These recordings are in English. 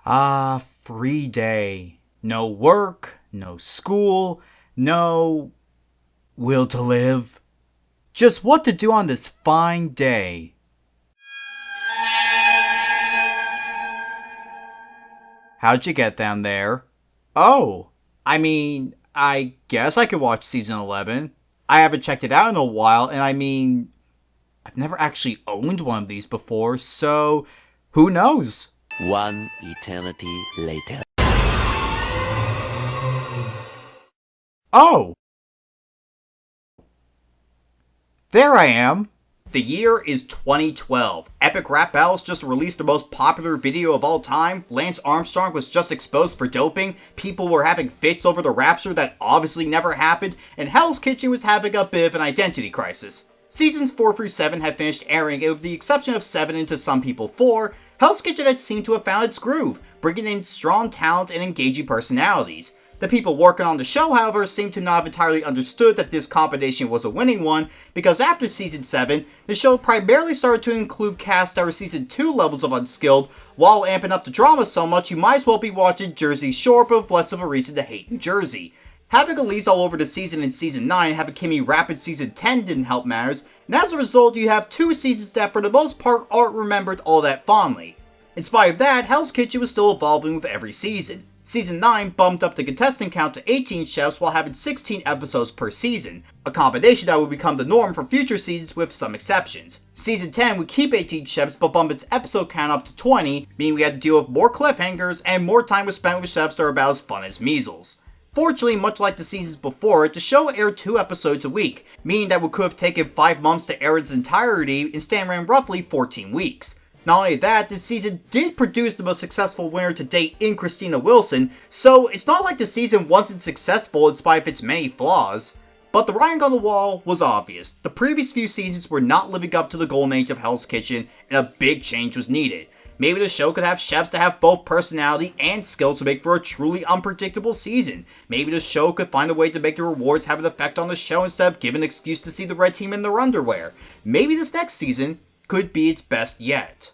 Free day. No work, no school, no will to live. Just what to do on this fine day. How'd you get down there? Oh, I guess I could watch season 11. I haven't checked it out in a while, and I've never actually owned one of these before, so who knows? One eternity later. Oh! There I am! The year is 2012. Epic Rap Battles just released the most popular video of all time. Lance Armstrong was just exposed for doping. People were having fits over the rapture that obviously never happened. And Hell's Kitchen was having a bit of an identity crisis. Seasons 4 through 7 had finished airing, and with the exception of 7 and to some people 4, Hell's Kitchen had seemed to have found its groove, bringing in strong talent and engaging personalities. The people working on the show, however, seemed to not have entirely understood that this combination was a winning one, because after Season 7, the show primarily started to include casts that were Season 2 levels of unskilled, while amping up the drama so much you might as well be watching Jersey Shore, but with less of a reason to hate New Jersey. Having Elise all over the season in Season 9 and having Kimmy rap in Season 10 didn't help matters, and as a result you have 2 seasons that for the most part aren't remembered all that fondly. In spite of that, Hell's Kitchen was still evolving with every season. Season 9 bumped up the contestant count to 18 chefs while having 16 episodes per season, a combination that would become the norm for future seasons with some exceptions. Season 10 would keep 18 chefs but bump its episode count up to 20, meaning we had to deal with more cliffhangers and more time was spent with chefs that are about as fun as measles. Fortunately, much like the seasons before it, the show aired 2 episodes a week, meaning that it could have taken 5 months to air its entirety, instead ran roughly 14 weeks. Not only that, this season did produce the most successful winner to date in Christina Wilson, so it's not like the season wasn't successful in spite of its many flaws. But the writing on the wall was obvious. The previous few seasons were not living up to the golden age of Hell's Kitchen, and a big change was needed. Maybe the show could have chefs that have both personality and skills to make for a truly unpredictable season. Maybe the show could find a way to make the rewards have an effect on the show instead of giving an excuse to see the red team in their underwear. Maybe this next season could be its best yet.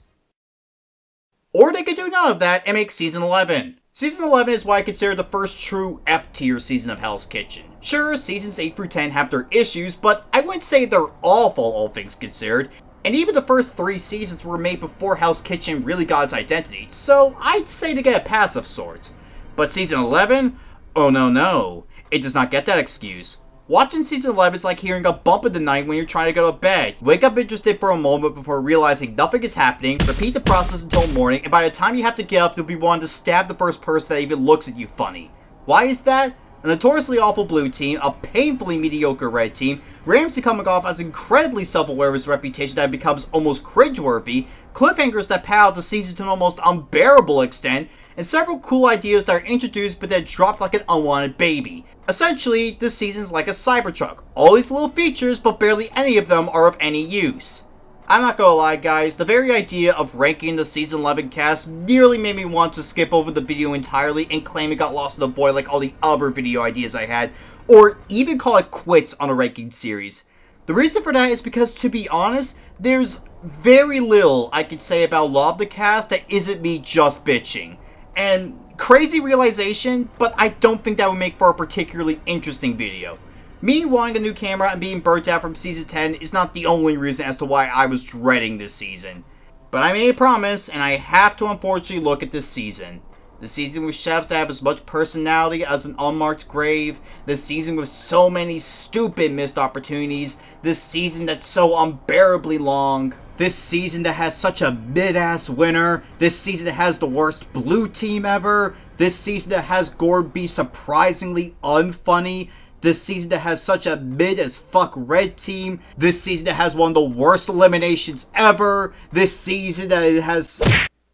Or they could do none of that and make Season 11. Season 11 is what I consider the first true F-tier season of Hell's Kitchen. Sure, Seasons 8 through 10 have their issues, but I wouldn't say they're awful, all things considered. And even the first 3 seasons were made before Hell's Kitchen really got its identity, so I'd say to get a pass of sorts. But Season 11? Oh no, it does not get that excuse. Watching Season 11 is like hearing a bump in the night when you're trying to go to bed. You wake up interested for a moment before realizing nothing is happening, repeat the process until morning, and by the time you have to get up, you'll be wanting to stab the first person that even looks at you funny. Why is that? A notoriously awful blue team, a painfully mediocre red team, Ramsay coming off as incredibly self-aware of his reputation that becomes almost cringeworthy, cliffhangers that pad out the season to an almost unbearable extent, and several cool ideas that are introduced but then dropped like an unwanted baby. Essentially, this season's like a Cybertruck. All these little features, but barely any of them are of any use. I'm not gonna lie guys, the very idea of ranking the Season 11 cast nearly made me want to skip over the video entirely and claim it got lost in the void like all the other video ideas I had, or even call it quits on a ranking series. The reason for that is because, to be honest, there's very little I could say about a lot of the cast that isn't me just bitching. And crazy realization, but I don't think that would make for a particularly interesting video. Me wanting a new camera and being burnt out from Season 10 is not the only reason as to why I was dreading this season. But I made a promise, and I have to unfortunately look at this season. The season with chefs that have as much personality as an unmarked grave. The season with so many stupid missed opportunities. This season that's so unbearably long. This season that has such a mid-ass winner. This season that has the worst blue team ever. This season that has Gordon be surprisingly unfunny. This season that has such a mid-as-fuck red team. This season that has one of the worst eliminations ever. This season that it has...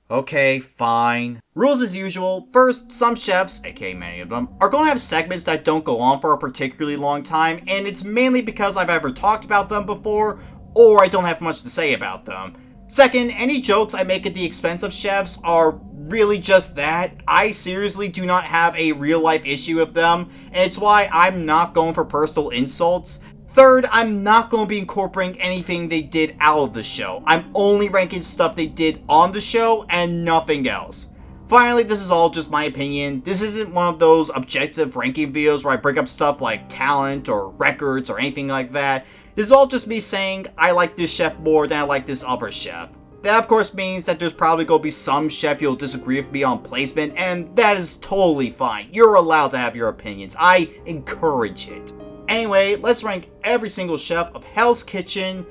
Okay, fine. Rules as usual. First, some chefs, aka many of them, are going to have segments that don't go on for a particularly long time, and it's mainly because I've ever talked about them before, or I don't have much to say about them. Second, any jokes I make at the expense of chefs are really just that. I seriously do not have a real life issue with them, and it's why I'm not going for personal insults. Third, I'm not going to be incorporating anything they did out of the show. I'm only ranking stuff they did on the show and nothing else. Finally, this is all just my opinion. This isn't one of those objective ranking videos where I bring up stuff like talent or records or anything like that. This is all just me saying I like this chef more than I like this other chef. That of course means that there's probably going to be some chef you'll disagree with me on placement, and that is totally fine. You're allowed to have your opinions. I encourage it. Anyway, let's rank every single chef of Hell's Kitchen.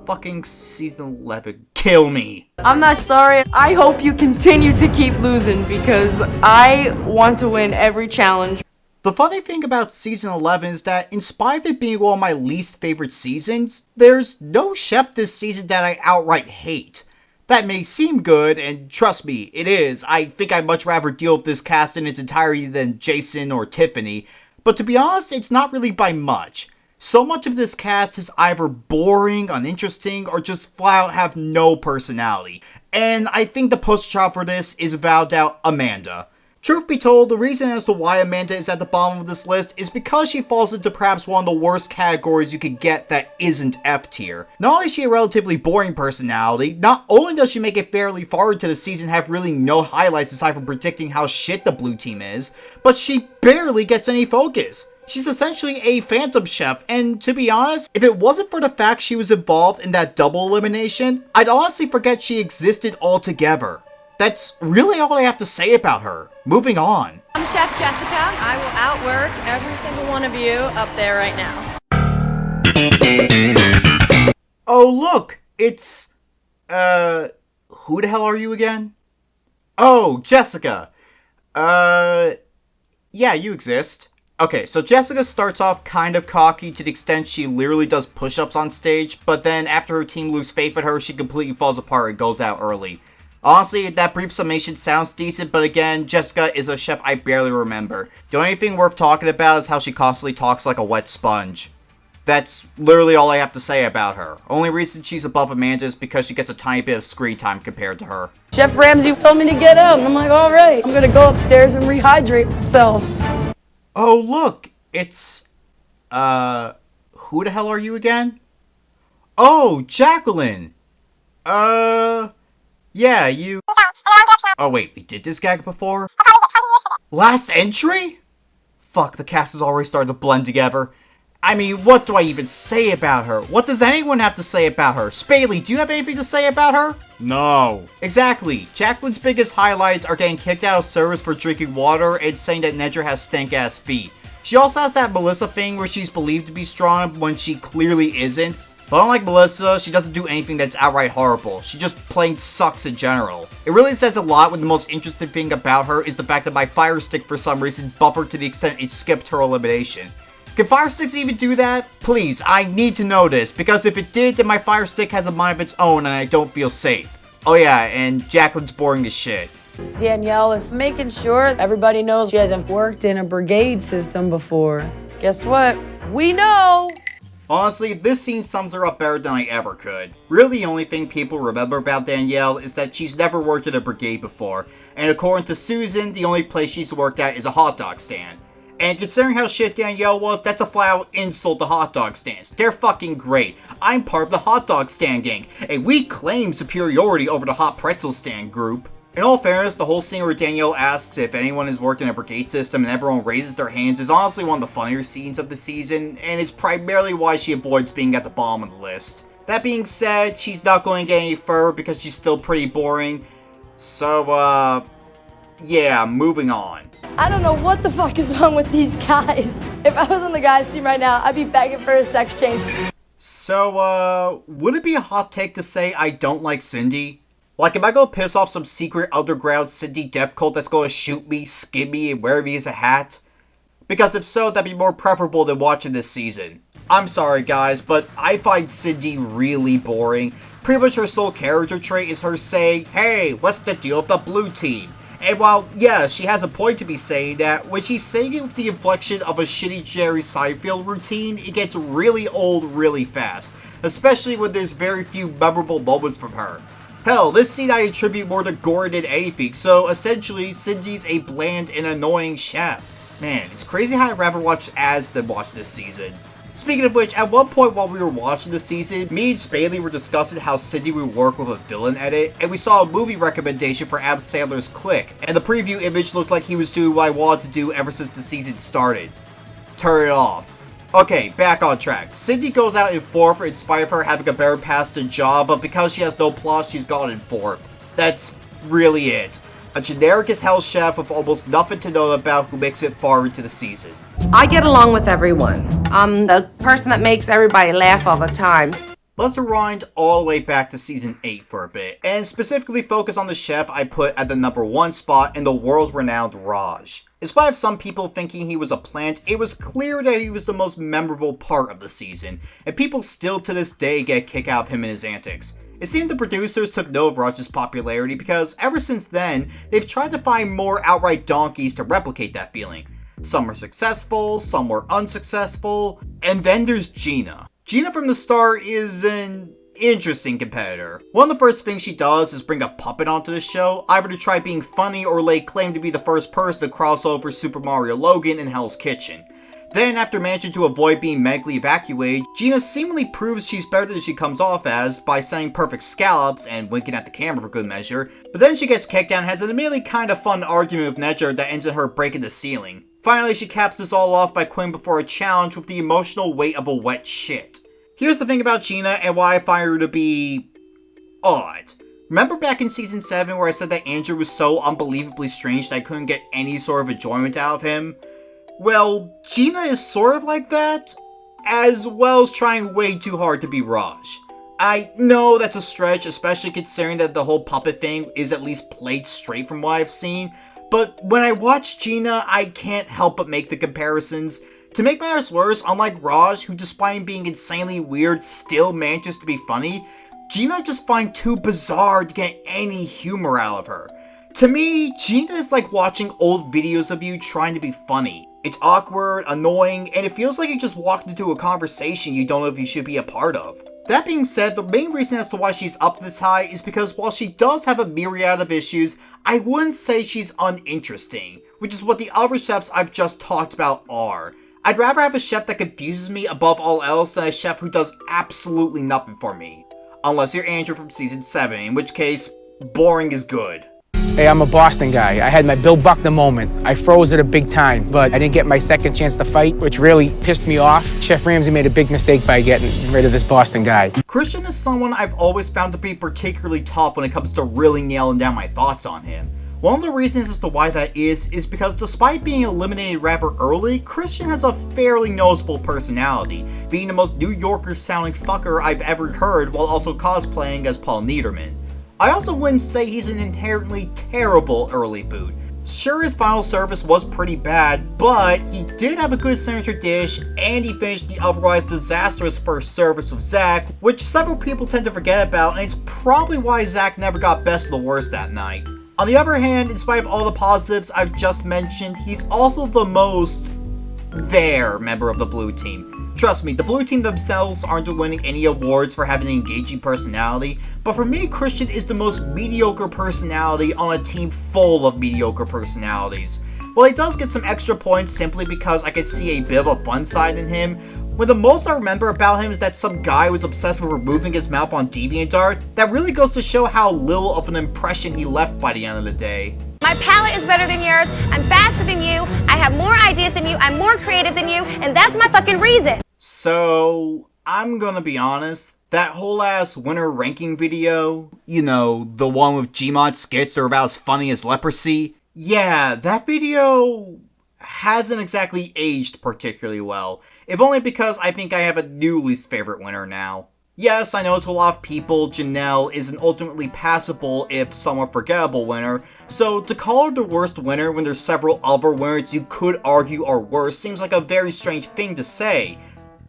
Fucking season 11. Kill me. I'm not sorry. I hope you continue to keep losing because I want to win every challenge. The funny thing about season 11 is that in spite of it being one of my least favorite seasons, there's no chef this season that I outright hate. That may seem good, and trust me, it is. I think I'd much rather deal with this cast in its entirety than Jason or Tiffany, but to be honest, it's not really by much. So much of this cast is either boring, uninteresting, or just flat out have no personality. And I think the poster child for this is without doubt Amanda. Truth be told, the reason as to why Amanda is at the bottom of this list is because she falls into perhaps one of the worst categories you could get that isn't F tier. Not only is she a relatively boring personality, not only does she make it fairly far into the season have really no highlights aside from predicting how shit the blue team is, but she barely gets any focus. She's essentially a phantom chef, and to be honest, if it wasn't for the fact she was involved in that double elimination, I'd honestly forget she existed altogether. That's really all I have to say about her. Moving on. I'm Chef Jessica. I will outwork every single one of you up there right now. Oh look, it's... who the hell are you again? Oh, Jessica. Yeah, you exist. Okay, so Jessica starts off kind of cocky to the extent she literally does push-ups on stage, but then after her team loses faith in her, she completely falls apart and goes out early. Honestly, that brief summation sounds decent, but again, Jessica is a chef I barely remember. The only thing worth talking about is how she constantly talks like a wet sponge. That's literally all I have to say about her. Only reason she's above Amanda is because she gets a tiny bit of screen time compared to her. Chef Ramsay told me to get out, and I'm like, all right, I'm gonna go upstairs and rehydrate myself. Oh look, it's... who the hell are you again? Oh, Jacqueline! Yeah, you... Oh wait, we did this gag before? Last entry? Fuck, the cast has already started to blend together. I mean, what do I even say about her? What does anyone have to say about her? Spadely, do you have anything to say about her? No. Exactly. Jacqueline's biggest highlights are getting kicked out of service for drinking water and saying that Nedra has stank-ass feet. She also has that Melissa thing where she's believed to be strong when she clearly isn't. But unlike Melissa, she doesn't do anything that's outright horrible. She just plain sucks in general. It really says a lot when the most interesting thing about her is the fact that my Fire Stick for some reason buffered to the extent it skipped her elimination. Can Fire Sticks even do that? Please, I need to know this, because if it did, then my Fire Stick has a mind of its own and I don't feel safe. Oh yeah, and Jacqueline's boring as shit. Danielle is making sure everybody knows she hasn't worked in a brigade system before. Guess what? We know! Honestly, this scene sums her up better than I ever could. Really, the only thing people remember about Danielle is that she's never worked at a brigade before, and according to Susan, the only place she's worked at is a hot dog stand. And considering how shit Danielle was, that's a flat-out insult to hot dog stands. They're fucking great. I'm part of the hot dog stand gang, and we claim superiority over the hot pretzel stand group. In all fairness, the whole scene where Danielle asks if anyone has worked in a brigade system and everyone raises their hands is honestly one of the funnier scenes of the season, and it's primarily why she avoids being at the bottom of the list. That being said, she's not going to get any further because she's still pretty boring. So, yeah, moving on. I don't know what the fuck is wrong with these guys. If I was on the guys' team right now, I'd be begging for a sex change. So, would it be a hot take to say I don't like Cindy? Like, am I gonna piss off some secret underground Cindy death cult that's gonna shoot me, skin me, and wear me as a hat? Because if so, that'd be more preferable than watching this season. I'm sorry guys, but I find Cindy really boring. Pretty much her sole character trait is her saying, hey, what's the deal with the blue team? And while, yeah, she has a point to be saying that, when she's saying it with the inflection of a shitty Jerry Seinfeld routine, it gets really old really fast. Especially when there's very few memorable moments from her. Hell, this scene I attribute more to Gordon than anything, so essentially, Cindy's a bland and annoying chef. Man, it's crazy how I'd rather watch ads than watch this season. Speaking of which, at one point while we were watching the season, me and Spadely were discussing how Cindy would work with a villain edit, and we saw a movie recommendation for Adam Sandler's Click, and the preview image looked like he was doing what I wanted to do ever since the season started. Turn it off. Okay, back on track. Cindy goes out in 4th in spite of her having a better past and job, but because she has no plot, she's gone in 4th. That's really it. A generic as hell chef with almost nothing to know about who makes it far into the season. I get along with everyone. I'm the person that makes everybody laugh all the time. Let's rewind all the way back to season 8 for a bit, and specifically focus on the chef I put at the number 1 spot in the world-renowned Raj. In spite of some people thinking he was a plant, it was clear that he was the most memorable part of the season, and people still to this day get a kick out of him and his antics. It seemed the producers took note of Raj's popularity because ever since then, they've tried to find more outright donkeys to replicate that feeling. Some were successful, some were unsuccessful, and then there's Gina. Gina from the start is an interesting competitor. One of the first things she does is bring a puppet onto the show, either to try being funny or lay claim to be the first person to cross over Super Mario Logan in Hell's Kitchen. Then, after managing to avoid being medically evacuated, Gina seemingly proves she's better than she comes off as by saying perfect scallops and winking at the camera for good measure, but then she gets kicked out and has an immediately kind of fun argument with Nedra that ends in her breaking the ceiling. Finally, she caps this all off by quitting before a challenge with the emotional weight of a wet shit. Here's the thing about Gina and why I find her to be odd. Remember back in season 7 where I said that Andrew was so unbelievably strange that I couldn't get any sort of enjoyment out of him? Well, Gina is sort of like that, as well as trying way too hard to be Raj. I know that's a stretch, especially considering that the whole puppet thing is at least played straight from what I've seen, but when I watch Gina, I can't help but make the comparisons. To make matters worse, unlike Raj, who despite being insanely weird still manages to be funny, Gina I just find too bizarre to get any humor out of her. To me, Gina is like watching old videos of you trying to be funny. It's awkward, annoying, and it feels like you just walked into a conversation you don't know if you should be a part of. That being said, the main reason as to why she's up this high is because while she does have a myriad of issues, I wouldn't say she's uninteresting, which is what the other chefs I've just talked about are. I'd rather have a chef that confuses me above all else than a chef who does absolutely nothing for me. Unless you're Andrew from season 7, in which case, boring is good. Hey, I'm a Boston guy. I had my Bill Buckner moment. I froze at a big time, but I didn't get my second chance to fight, which really pissed me off. Chef Ramsay made a big mistake by getting rid of this Boston guy. Christian is someone I've always found to be particularly tough when it comes to really nailing down my thoughts on him. One of the reasons as to why that is because despite being eliminated rather early, Christian has a fairly noticeable personality, being the most New Yorker sounding fucker I've ever heard while also cosplaying as Paul Niederman. I also wouldn't say he's an inherently terrible early boot. Sure, his final service was pretty bad, but he did have a good signature dish, and he finished the otherwise disastrous first service with Zack, which several people tend to forget about, and it's probably why Zack never got best of the worst that night. On the other hand, in spite of all the positives I've just mentioned, he's also the most there member of the blue team. Trust me, the blue team themselves aren't winning any awards for having an engaging personality, but for me, Christian is the most mediocre personality on a team full of mediocre personalities. While he does get some extra points simply because I could see a bit of a fun side in him, when the most I remember about him is that some guy was obsessed with removing his mouth on DeviantArt, that really goes to show how little of an impression he left by the end of the day. My palette is better than yours, I'm faster than you, I have more ideas than you, I'm more creative than you, and that's my fucking reason. So, I'm gonna be honest, that whole ass winner ranking video, you know, the one with Gmod skits that are about as funny as leprosy, yeah, that video hasn't exactly aged particularly well, if only because I think I have a new least favorite winner now. Yes, I know to a lot of people, Janelle is an ultimately passable, if somewhat forgettable winner, so to call her the worst winner when there's several other winners you could argue are worse seems like a very strange thing to say.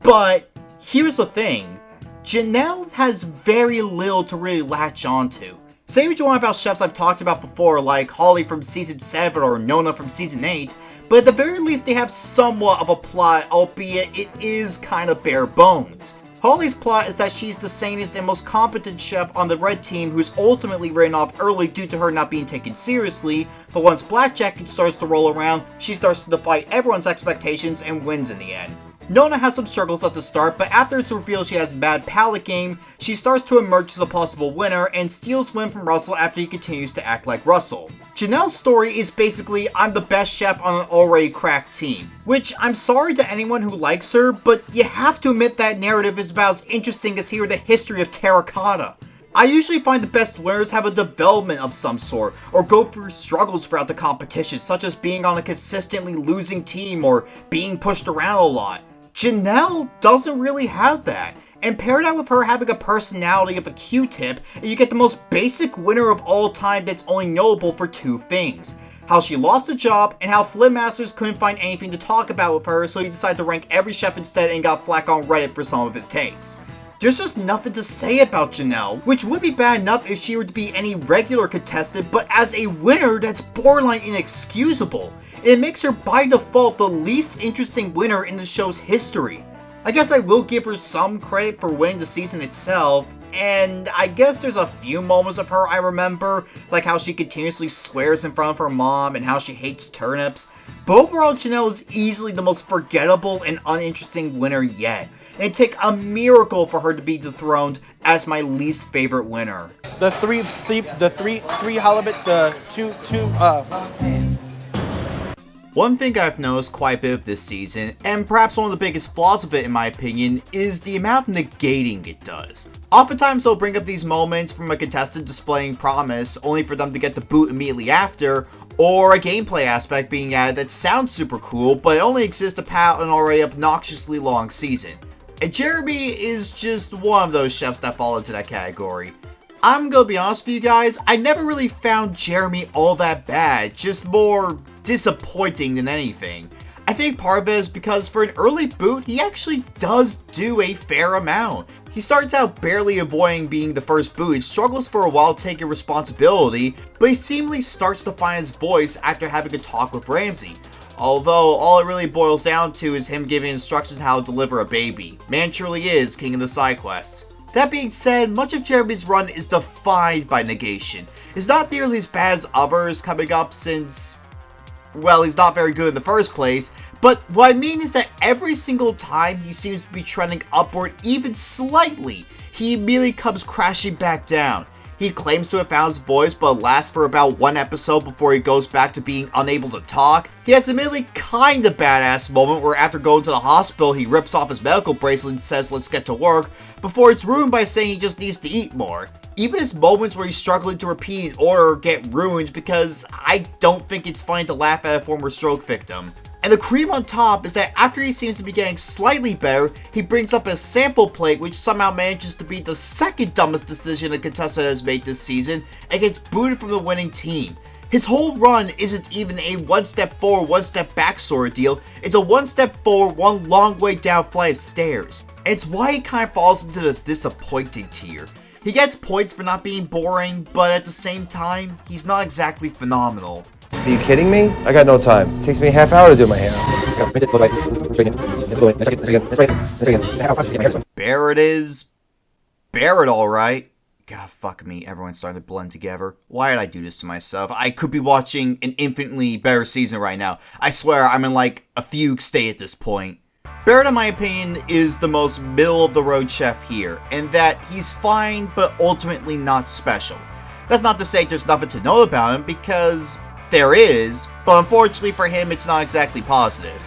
But here's the thing, Janelle has very little to really latch onto. Say what you want about chefs I've talked about before, like Holly from season 7 or Nona from season 8, but at the very least they have somewhat of a plot, albeit it is kind of bare bones. Holly's plot is that she's the sanest and most competent chef on the red team who's ultimately written off early due to her not being taken seriously, but once Black Jacket starts to roll around, she starts to defy everyone's expectations and wins in the end. Nona has some struggles at the start, but after it's revealed she has bad palate game, she starts to emerge as a possible winner and steals win from Russell after he continues to act like Russell. Janelle's story is basically, I'm the best chef on an already cracked team. Which, I'm sorry to anyone who likes her, but you have to admit that narrative is about as interesting as hearing the history of terracotta. I usually find the best winners have a development of some sort, or go through struggles throughout the competition, such as being on a consistently losing team or being pushed around a lot. Janelle doesn't really have that, and pair that with her having a personality of a Q-tip, and you get the most basic winner of all time that's only knowable for two things. How she lost a job, and how Flynn Masters couldn't find anything to talk about with her, so he decided to rank every chef instead and got flack on Reddit for some of his takes. There's just nothing to say about Janelle, which would be bad enough if she were to be any regular contestant, but as a winner, that's borderline inexcusable, and it makes her by default the least interesting winner in the show's history. I guess I will give her some credit for winning the season itself, and I guess there's a few moments of her I remember, like how she continuously swears in front of her mom and how she hates turnips, but overall Janelle is easily the most forgettable and uninteresting winner yet. And it'd take a miracle for her to be dethroned as my least favorite winner. The three halibut, One thing I've noticed quite a bit of this season, and perhaps one of the biggest flaws of it in my opinion, is the amount of negating it does. Oftentimes they'll bring up these moments from a contestant displaying promise, only for them to get the boot immediately after, or a gameplay aspect being added that sounds super cool, but it only exists to pad out an already obnoxiously long season. And Jeremy is just one of those chefs that fall into that category. I'm gonna be honest with you guys, I never really found Jeremy all that bad, just more disappointing than anything. I think part of it is because for an early boot, he actually does do a fair amount. He starts out barely avoiding being the first boot, struggles for a while taking responsibility, but he seemingly starts to find his voice after having a talk with Ramsay. Although, all it really boils down to is him giving instructions on how to deliver a baby. Man truly is king of the side quests. That being said, much of Jeremy's run is defined by negation. It's not nearly as bad as others coming up since, well, he's not very good in the first place, but what I mean is that every single time he seems to be trending upward even slightly, he immediately comes crashing back down. He claims to have found his voice, but lasts for about one episode before he goes back to being unable to talk. He has a admittedly kinda badass moment where after going to the hospital, he rips off his medical bracelet and says let's get to work, before it's ruined by saying he just needs to eat more. Even his moments where he's struggling to repeat an order get ruined because I don't think it's funny to laugh at a former stroke victim. And the cream on top is that after he seems to be getting slightly better, he brings up a sample plate which somehow manages to be the second dumbest decision a contestant has made this season and gets booted from the winning team. His whole run isn't even a one step forward, one step back sort of deal, it's a one step forward, one long way down flight of stairs. And it's why he kind of falls into the disappointing tier. He gets points for not being boring, but at the same time, he's not exactly phenomenal. Are you kidding me? I got no time. It takes me a half hour to do my hair. Barrett is Barrett, alright. God, fuck me, everyone's starting to blend together. Why did I do this to myself? I could be watching an infinitely better season right now. I swear, I'm in like a fugue state at this point. Barrett, in my opinion, is the most middle-of-the-road chef here, in that he's fine, but ultimately not special. That's not to say there's nothing to know about him, because there is, but unfortunately for him, it's not exactly positive.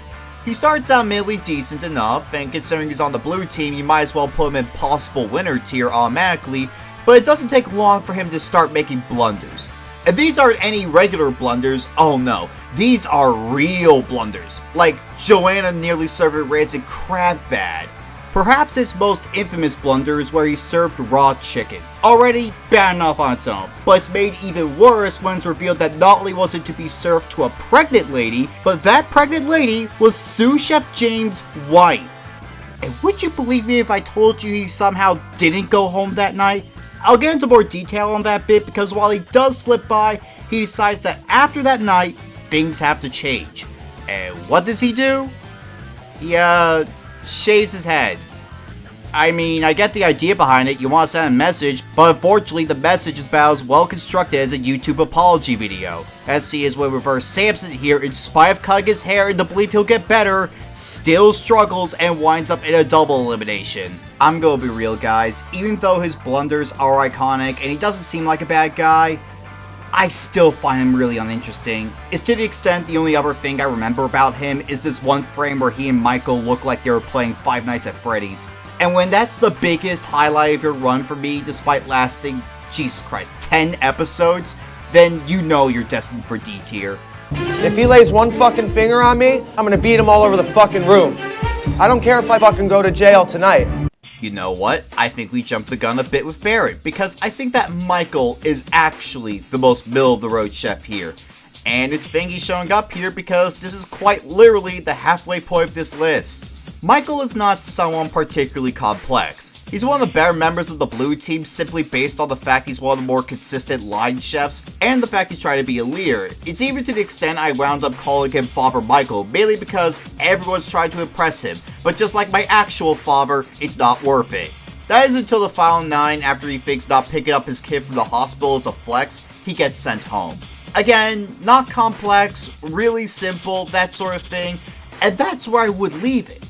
He starts out middly decent enough, and considering he's on the blue team, you might as well put him in possible winner tier automatically, but it doesn't take long for him to start making blunders. And these aren't any regular blunders, oh no, these are real blunders, like Joanna nearly serving Ramsay crab bad. Perhaps his most infamous blunder is where he served raw chicken. Already bad enough on its own, but it's made even worse when it's revealed that not only was it to be served to a pregnant lady, but that pregnant lady was sous chef James' wife. And would you believe me if I told you he somehow didn't go home that night? I'll get into more detail on that bit because while he does slip by, he decides that after that night, things have to change. And what does he do? He, shaves his head. I mean, I get the idea behind it, you want to send a message, but unfortunately the message is about as well constructed as a YouTube apology video. SC is with Reverse Samson here, in spite of cutting his hair in the belief he'll get better, still struggles and winds up in a double elimination. I'm gonna be real guys, even though his blunders are iconic and he doesn't seem like a bad guy, I still find him really uninteresting. It's to the extent the only other thing I remember about him is this one frame where he and Michael look like they were playing Five Nights at Freddy's. And when that's the biggest highlight of your run for me, despite lasting, Jesus Christ, 10 episodes, then you know you're destined for D tier. If he lays one fucking finger on me, I'm gonna beat him all over the fucking room. I don't care if I fucking go to jail tonight. You know what? I think we jumped the gun a bit with Barrett, because I think that Michael is actually the most middle-of-the-road chef here. And it's fitting he's showing up here because this is quite literally the halfway point of this list. Michael is not someone particularly complex. He's one of the better members of the blue team simply based on the fact he's one of the more consistent line chefs and the fact he's trying to be a leader. It's even to the extent I wound up calling him Father Michael, mainly because everyone's trying to impress him, but just like my actual father, it's not worth it. That is until the final 9, after he thinks not picking up his kid from the hospital is a flex, he gets sent home. Again, not complex, really simple, that sort of thing, and that's where I would leave it.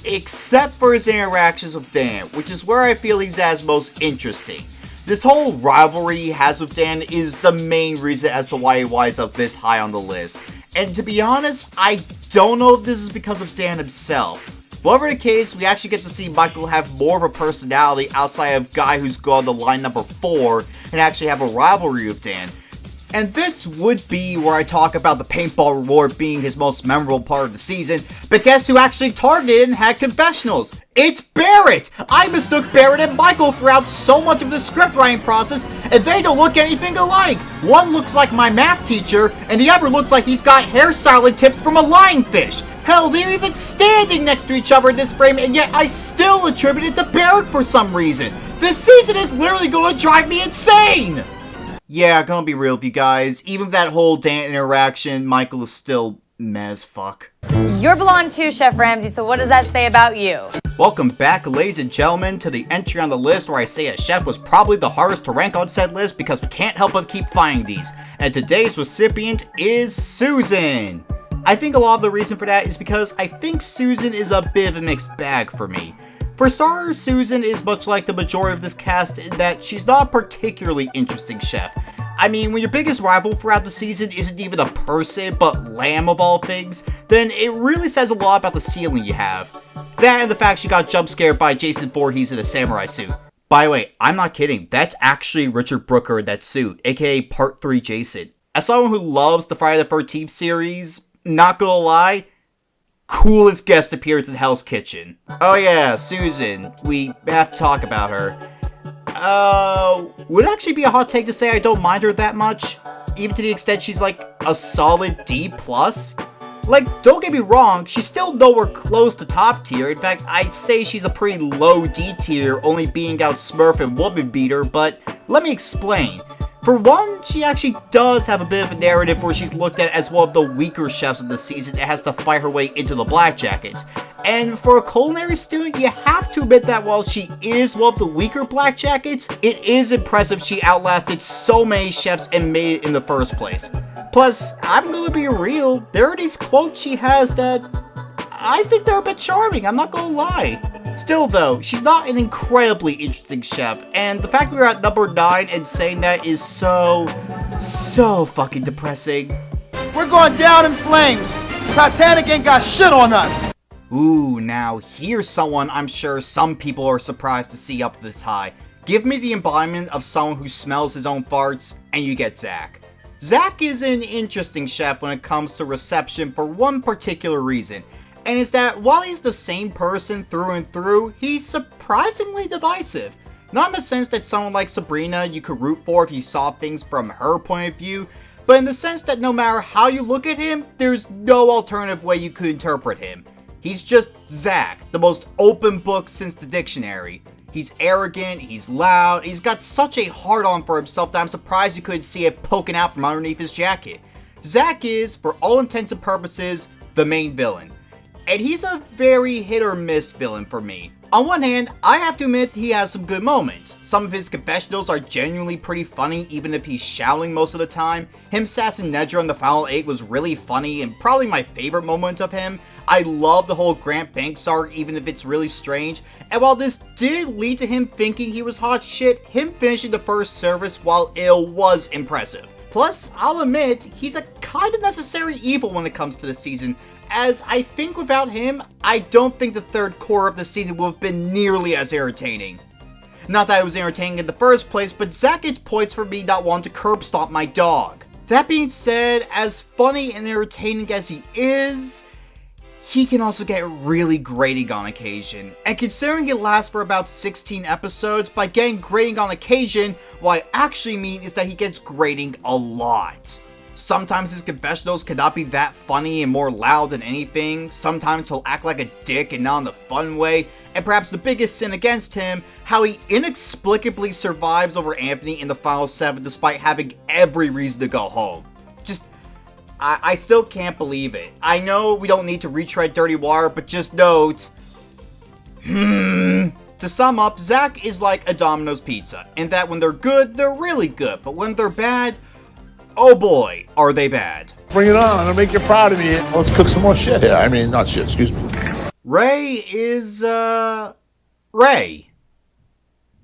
Except for his interactions with Dan, which is where I feel he's as most interesting. This whole rivalry he has with Dan is the main reason as to why he winds up this high on the list. And to be honest, I don't know if this is because of Dan himself. Whatever the case, we actually get to see Michael have more of a personality outside of guy who's gone to line number 4 and actually have a rivalry with Dan. And this would be where I talk about the paintball reward being his most memorable part of the season, but guess who actually targeted and had confessionals? It's Barrett! I mistook Barrett and Michael throughout so much of the script writing process, and they don't look anything alike! One looks like my math teacher, and the other looks like he's got hairstyling tips from a lionfish! Hell, they're even standing next to each other in this frame, and yet I still attribute it to Barrett for some reason! This season is literally gonna drive me insane! Yeah, gonna be real with you guys, even with that whole Dan interaction, Michael is still meh as fuck. You're blonde too, Chef Ramsay, so what does that say about you? Welcome back, ladies and gentlemen, to the entry on the list where I say a chef was probably the hardest to rank on said list because we can't help but keep finding these. And today's recipient is Susan. I think a lot of the reason for that is because I think Susan is a bit of a mixed bag for me. For starters, Susan is much like the majority of this cast in that she's not a particularly interesting chef. I mean, when your biggest rival throughout the season isn't even a person, but lamb of all things, then it really says a lot about the ceiling you have. That and the fact she got jump scared by Jason Voorhees in a samurai suit. By the way, I'm not kidding, that's actually Richard Brooker in that suit, aka Part 3 Jason. As someone who loves the Friday the 13th series, not gonna lie, coolest guest appearance in Hell's Kitchen. Oh yeah, Susan. We have to talk about her. Would it actually be a hot take to say I don't mind her that much? Even to the extent she's like a solid D+? Like, don't get me wrong, she's still nowhere close to top tier. In fact, I'd say she's a pretty low D tier, only being out Smurf and Woman Beater, but let me explain. For one, she actually does have a bit of a narrative where she's looked at as one of the weaker chefs of the season and has to fight her way into the Black Jackets. And for a culinary student, you have to admit that while she is one of the weaker Black Jackets, it is impressive she outlasted so many chefs and made it in the first place. Plus, I'm gonna be real, there are these quotes she has that I think they're a bit charming, I'm not gonna lie. Still though, she's not an incredibly interesting chef, and the fact we're at number 9 and saying that is so fucking depressing. We're going down in flames. Titanic ain't got shit on us. Ooh, now here's someone I'm sure some people are surprised to see up this high. Give me the embodiment of someone who smells his own farts, and you get Zack. Zack is an interesting chef when it comes to reception for one particular reason, and it's that while he's the same person through and through, he's surprisingly divisive. Not in the sense that someone like Sabrina you could root for if you saw things from her point of view, but in the sense that no matter how you look at him, there's no alternative way you could interpret him. He's just Zack, the most open book since the dictionary. He's arrogant, he's loud, he's got such a hard-on for himself that I'm surprised you couldn't see it poking out from underneath his jacket. Zack is, for all intents and purposes, the main villain. And he's a very hit or miss villain for me. On one hand, I have to admit he has some good moments. Some of his confessionals are genuinely pretty funny even if he's shouting most of the time. Him sassing Nedra in the final 8 was really funny and probably my favorite moment of him. I love the whole Grant Banks arc even if it's really strange. And while this did lead to him thinking he was hot shit, him finishing the first service while ill was impressive. Plus, I'll admit, he's a kind of necessary evil when it comes to the season, as I think without him, I don't think the third core of the season would have been nearly as entertaining. Not that it was entertaining in the first place, but Zack gets points for me not wanting to curb stomp my dog. That being said, as funny and entertaining as he is, he can also get really grating on occasion. And considering it lasts for about 16 episodes, by getting grating on occasion, what I actually mean is that he gets grating a lot. Sometimes his confessionals cannot be that funny and more loud than anything. Sometimes he'll act like a dick and not in the fun way. And perhaps the biggest sin against him, how he inexplicably survives over Anthony in the final 7 despite having every reason to go home. I still can't believe it. I know we don't need to retread dirty water, but just note... To sum up, Zack is like a Domino's pizza, in that when they're good, they're really good, but when they're bad, oh boy, are they bad. Bring it on, I'll make you proud of me. Let's cook some more shit here. I mean, not shit, excuse me. Ray is, Ray.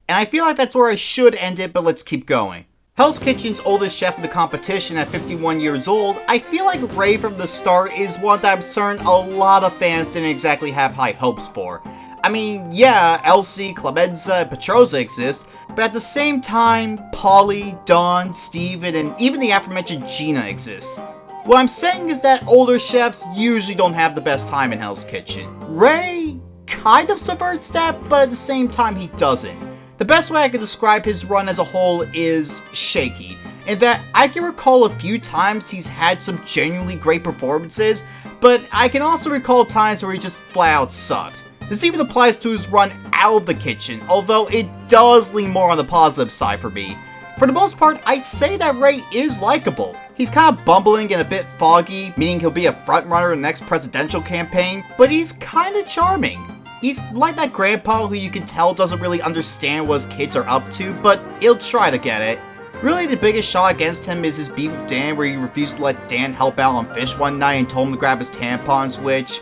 And I feel like that's where I should end it, but let's keep going. Hell's Kitchen's oldest chef in the competition at 51 years old, I feel like Ray from the start is one that I'm certain a lot of fans didn't exactly have high hopes for. I mean, yeah, Elsie, Clemenza, and Petroza exist, but at the same time, Polly, Dawn, Steven, and even the aforementioned Gina exist. What I'm saying is that older chefs usually don't have the best time in Hell's Kitchen. Ray kind of subverts that, but at the same time he doesn't. The best way I can describe his run as a whole is shaky, in that I can recall a few times he's had some genuinely great performances, but I can also recall times where he just flat out sucked. This even applies to his run out of the kitchen, although it does lean more on the positive side for me. For the most part, I'd say that Ray is likable. He's kind of bumbling and a bit foggy, meaning he'll be a frontrunner in the next presidential campaign, but he's kind of charming. He's like that grandpa who you can tell doesn't really understand what his kids are up to, but he'll try to get it. Really, the biggest shot against him is his beef with Dan, where he refused to let Dan help out on fish one night and told him to grab his tampons, which...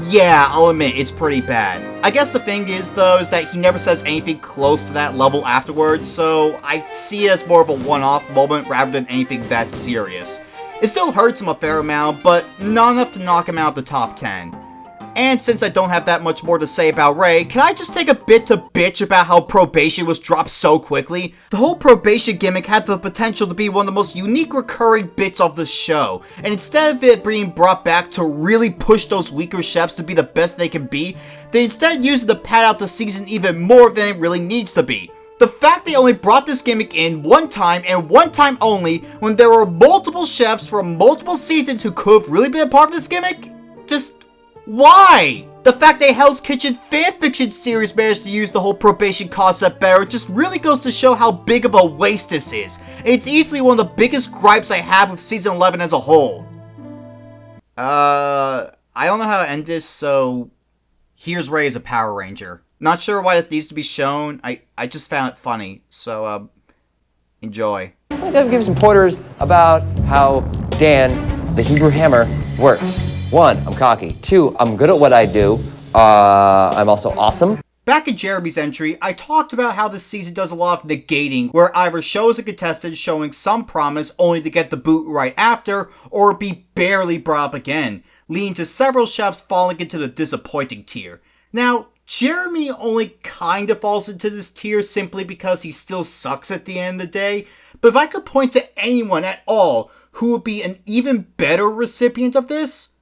yeah, I'll admit, it's pretty bad. I guess the thing is, though, is that he never says anything close to that level afterwards, so I see it as more of a one-off moment rather than anything that serious. It still hurts him a fair amount, but not enough to knock him out of the top 10. And since I don't have that much more to say about Ray, can I just take a bit to bitch about how probation was dropped so quickly? The whole probation gimmick had the potential to be one of the most unique recurring bits of the show, and instead of it being brought back to really push those weaker chefs to be the best they can be, they instead used it to pad out the season even more than it really needs to be. The fact they only brought this gimmick in one time and one time only, when there were multiple chefs from multiple seasons who could have really been a part of this gimmick? Just... why? The fact that Hell's Kitchen fanfiction series managed to use the whole probation concept better just really goes to show how big of a waste this is. And it's easily one of the biggest gripes I have with season 11 as a whole. I don't know how to end this, so... here's Ray as a Power Ranger. Not sure why this needs to be shown. I just found it funny, so, enjoy. I think I've given some pointers about how Dan, the Hebrew Hammer, works. 1, I'm cocky. 2, I'm good at what I do. I'm also awesome. Back in Jeremy's entry, I talked about how this season does a lot of negating, where it either shows a contestant showing some promise only to get the boot right after, or be barely brought up again, leading to several chefs falling into the disappointing tier. Now, Jeremy only kind of falls into this tier simply because he still sucks at the end of the day, but if I could point to anyone at all who would be an even better recipient of this,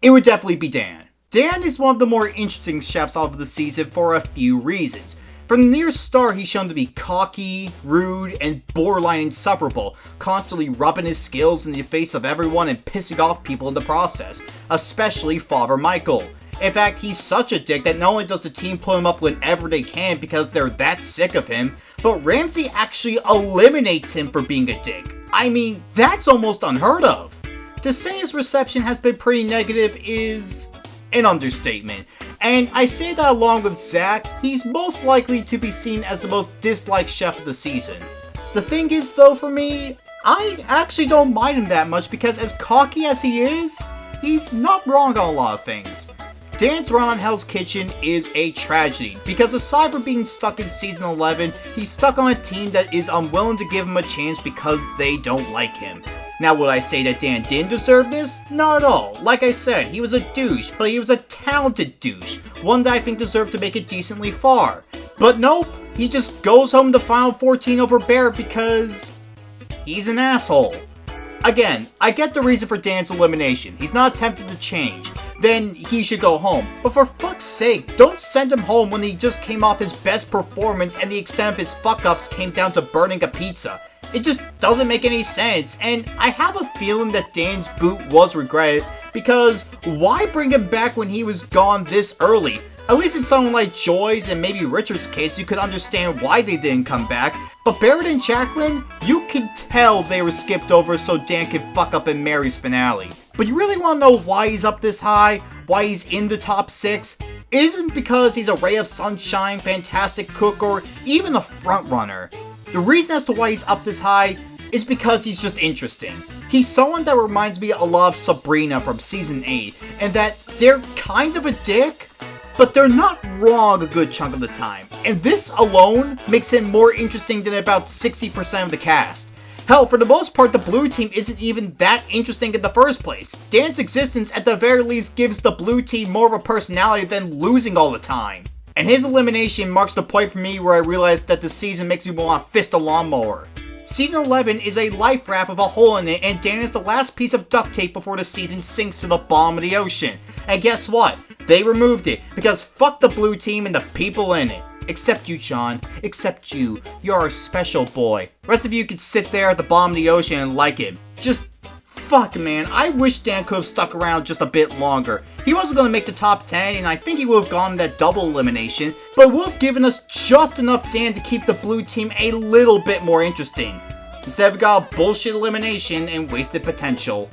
it would definitely be Dan. Dan is one of the more interesting chefs of the season for a few reasons. From the near start, he's shown to be cocky, rude, and borderline insufferable, constantly rubbing his skills in the face of everyone and pissing off people in the process, especially Father Michael. In fact, he's such a dick that not only does the team pull him up whenever they can because they're that sick of him, but Ramsay actually eliminates him for being a dick. I mean, that's almost unheard of. To say his reception has been pretty negative is an understatement, And I say that along with Zack, he's most likely to be seen as the most disliked chef of the season. The thing is though, for me, I actually don't mind him that much because as cocky as he is, he's not wrong on a lot of things. Dan's run on Hell's Kitchen is a tragedy, because aside from being stuck in Season 11, he's stuck on a team that is unwilling to give him a chance because they don't like him. Now, would I say that Dan didn't deserve this? Not at all. Like I said, he was a douche, but he was a talented douche, one that I think deserved to make it decently far. But nope, he just goes home to Final 14 over Barrett because he's an asshole. Again, I get the reason for Dan's elimination. He's not tempted to change. Then he should go home. But for fuck's sake, don't send him home when he just came off his best performance and the extent of his fuck-ups came down to burning a pizza. It just doesn't make any sense, and I have a feeling that Dan's boot was regretted, because why bring him back when he was gone this early? At least in someone like Joy's and maybe Richard's case, you could understand why they didn't come back. But Barrett and Jacqueline, you can tell they were skipped over so Dan could fuck up in Mary's finale. But you really want to know why he's up this high? Why he's in the top 6? It isn't because he's a ray of sunshine, fantastic cook, or even a frontrunner. The reason as to why he's up this high is because he's just interesting. He's someone that reminds me a lot of Sabrina from Season 8, and that they're kind of a dick, but they're not wrong a good chunk of the time. And this alone makes him more interesting than about 60% of the cast. Hell, for the most part, the blue team isn't even that interesting in the first place. Dan's existence at the very least gives the blue team more of a personality than losing all the time. And his elimination marks the point for me where I realized that the season makes me want to fist a lawnmower. Season 11 is a life raft with a hole in it, and Dan is the last piece of duct tape before the season sinks to the bottom of the ocean. And guess what? They removed it, because fuck the blue team and the people in it. Except you, John. Except you. You're a special boy. The rest of you could sit there at the bottom of the ocean and like him. Just fuck, man. I wish Dan could have stuck around just a bit longer. He wasn't going to make the top 10, and I think he would have gone that double elimination, but it would have given us just enough Dan to keep the blue team a little bit more interesting. Instead, we got a bullshit elimination and wasted potential.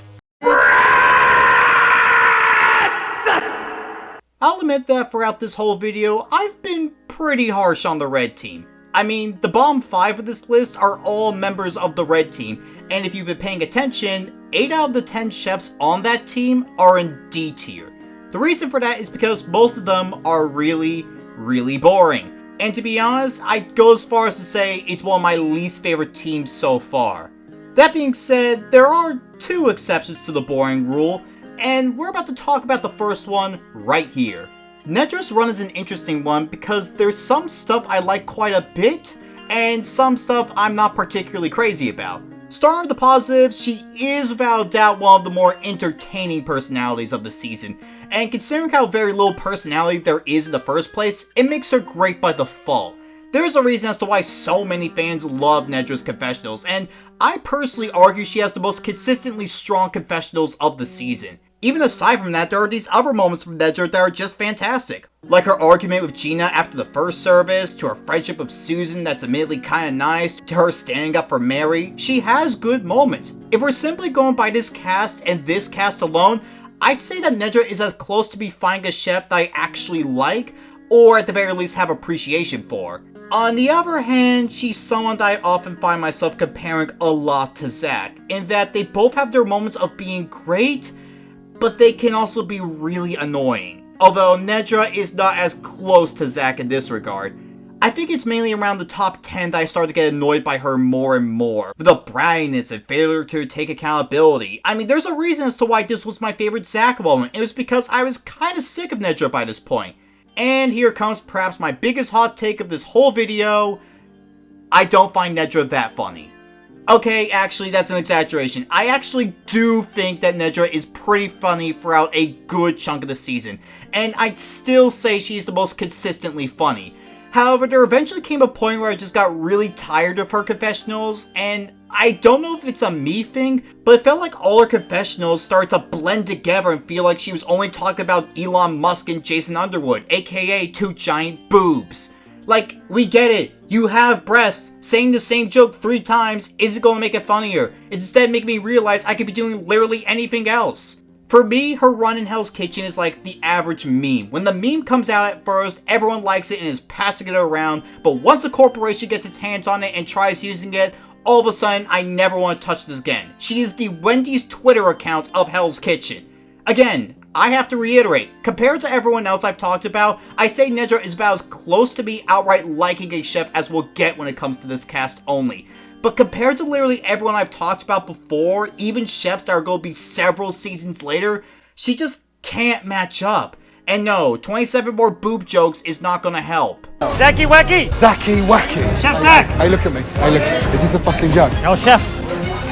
I'll admit that throughout this whole video, I've been pretty harsh on the red team. I mean, the bottom 5 of this list are all members of the red team, and if you've been paying attention, 8 out of the 10 chefs on that team are in D tier. The reason for that is because most of them are really, really boring. And to be honest, I'd go as far as to say it's one of my least favorite teams so far. That being said, there are 2 exceptions to the boring rule, and we're about to talk about the first one right here. Nedra's run is an interesting one because there's some stuff I like quite a bit, and some stuff I'm not particularly crazy about. Starting with the positives, she is without a doubt one of the more entertaining personalities of the season, and considering how very little personality there is in the first place, it makes her great by default. There's a reason as to why so many fans love Nedra's confessionals, and I personally argue she has the most consistently strong confessionals of the season. Even aside from that, there are these other moments from Nedra that are just fantastic. Like her argument with Gina after the first service, to her friendship with Susan that's admittedly kinda nice, to her standing up for Mary. She has good moments. If we're simply going by this cast and this cast alone, I'd say that Nedra is as close to be finding a chef that I actually like, or at the very least have appreciation for. On the other hand, she's someone that I often find myself comparing a lot to Zack, in that they both have their moments of being great, but they can also be really annoying. Although Nedra is not as close to Zack in this regard. I think it's mainly around the top 10 that I started to get annoyed by her more and more. The brattiness and failure to take accountability. I mean, there's a reason as to why this was my favorite Zack moment. It was because I was kinda sick of Nedra by this point. And here comes perhaps my biggest hot take of this whole video. I don't find Nedra that funny. Okay, actually, that's an exaggeration. I actually do think that Nedra is pretty funny throughout a good chunk of the season, and I'd still say she's the most consistently funny. However, there eventually came a point where I just got really tired of her confessionals, and I don't know if it's a me thing, but it felt like all her confessionals started to blend together and feel like she was only talking about Elon Musk and Jason Underwood, aka 2 giant boobs. Like, we get it. You have breasts. Saying the same joke 3 times isn't going to make it funnier. It's instead making me realize I could be doing literally anything else. For me, her run in Hell's Kitchen is like the average meme. When the meme comes out at first, everyone likes it and is passing it around, but once a corporation gets its hands on it and tries using it, all of a sudden, I never want to touch this again. She is the Wendy's Twitter account of Hell's Kitchen. Again, I have to reiterate, compared to everyone else I've talked about, I say Nedra is about as close to me outright liking a chef as we'll get when it comes to this cast only. But compared to literally everyone I've talked about before, even chefs that are going to be several seasons later, she just can't match up. And no, 27 more boob jokes is not going to help. Zacky Wacky! Zacky Wacky! Chef Zack! Hey, look at me. Hey, look at me. Is this a fucking joke? No, Chef.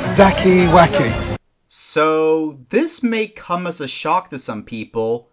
Zacky Wacky. So, this may come as a shock to some people,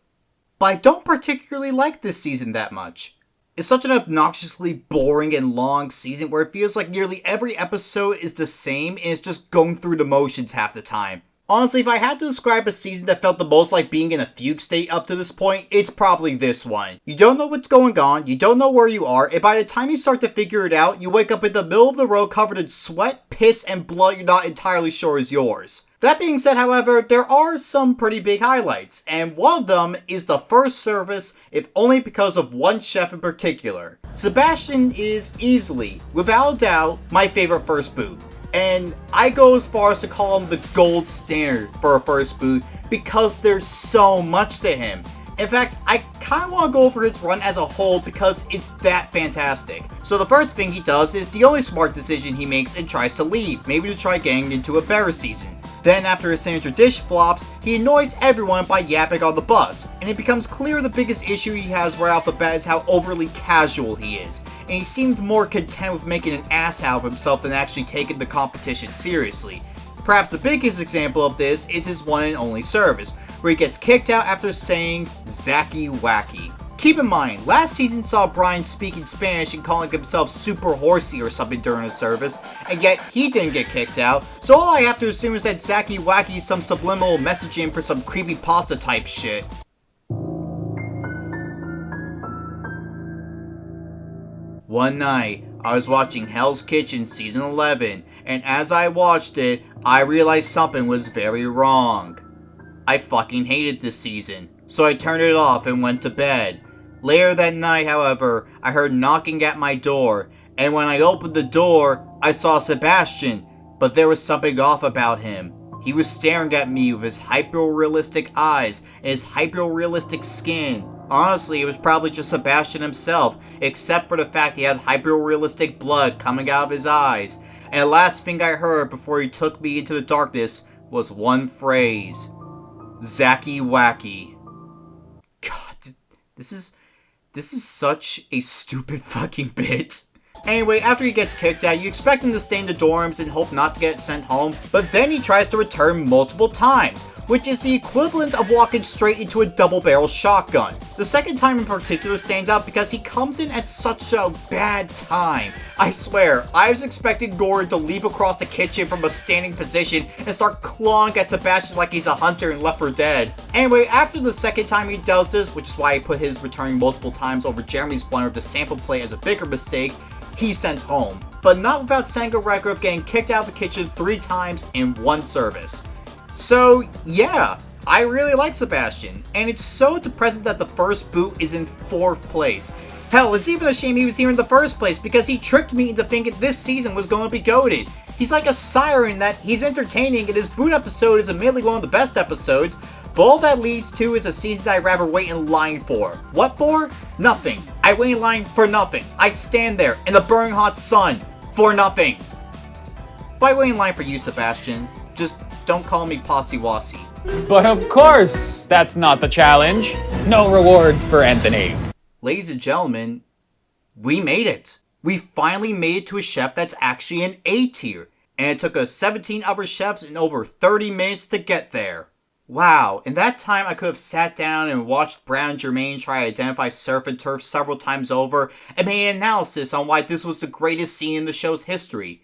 but I don't particularly like this season that much. It's such an obnoxiously boring and long season where it feels like nearly every episode is the same and it's just going through the motions half the time. Honestly, if I had to describe a season that felt the most like being in a fugue state up to this point, it's probably this one. You don't know what's going on, you don't know where you are, and by the time you start to figure it out, you wake up in the middle of the road covered in sweat, piss, and blood you're not entirely sure is yours. That being said, however, there are some pretty big highlights, and one of them is the first service, if only because of one chef in particular. Sebastian is easily, without a doubt, my favorite first boot. And I go as far as to call him the gold standard for a first boot because there's so much to him. In fact, I kind of want to go over his run as a whole because it's that fantastic. So the first thing he does is the only smart decision he makes and tries to leave, maybe to try getting into a better season. Then after his signature dish flops, he annoys everyone by yapping on the bus, and it becomes clear the biggest issue he has right off the bat is how overly casual he is, and he seemed more content with making an ass out of himself than actually taking the competition seriously. Perhaps the biggest example of this is his one and only service, where he gets kicked out after saying Zacky Wacky. Keep in mind, last season saw Brian speaking Spanish and calling himself super horsey or something during a service, and yet he didn't get kicked out, so all I have to assume is that Zacky Wacky is some subliminal messaging for some creepypasta type shit. One night, I was watching Hell's Kitchen Season 11, and as I watched it, I realized something was very wrong. I fucking hated this season, so I turned it off and went to bed. Later that night, however, I heard knocking at my door, and when I opened the door, I saw Sebastian, but there was something off about him. He was staring at me with his hyper-realistic eyes and his hyper-realistic skin. Honestly, it was probably just Sebastian himself, except for the fact he had hyper-realistic blood coming out of his eyes. And the last thing I heard before he took me into the darkness was one phrase. Zacky Wacky. God, this is such a stupid fucking bit. Anyway, after he gets kicked out, you expect him to stay in the dorms and hope not to get sent home, but then he tries to return multiple times, which is the equivalent of walking straight into a double-barrel shotgun. The second time in particular stands out because he comes in at such a bad time. I swear, I was expecting Gordon to leap across the kitchen from a standing position and start clawing at Sebastian like he's a hunter in Left 4 Dead. Anyway, after the second time he does this, which is why I put his returning multiple times over Jeremy's blunder of the sample play as a bigger mistake, he's sent home, but not without setting a record of getting kicked out of the kitchen 3 times in one service. So yeah, I really like Sebastian, and it's so depressing that the first boot is in 4th place. Hell, it's even a shame he was here in the first place because he tricked me into thinking this season was going to be goated. He's like a siren that he's entertaining, and his boot episode is admittedly one of the best episodes, but all that leads to is a season I'd rather wait in line for. What for? Nothing. I wait in line for nothing. I'd stand there in the burning hot sun for nothing. But I wait in line for you, Sebastian. Just don't call me Posse-Wassy. But of course, that's not the challenge. No rewards for Anthony. Ladies and gentlemen, we made it. We finally made it to a chef that's actually an A tier. And it took us 17 other chefs and over 30 minutes to get there. Wow, in that time I could have sat down and watched Brown and Jermaine try to identify surf and turf several times over and made an analysis on why this was the greatest scene in the show's history.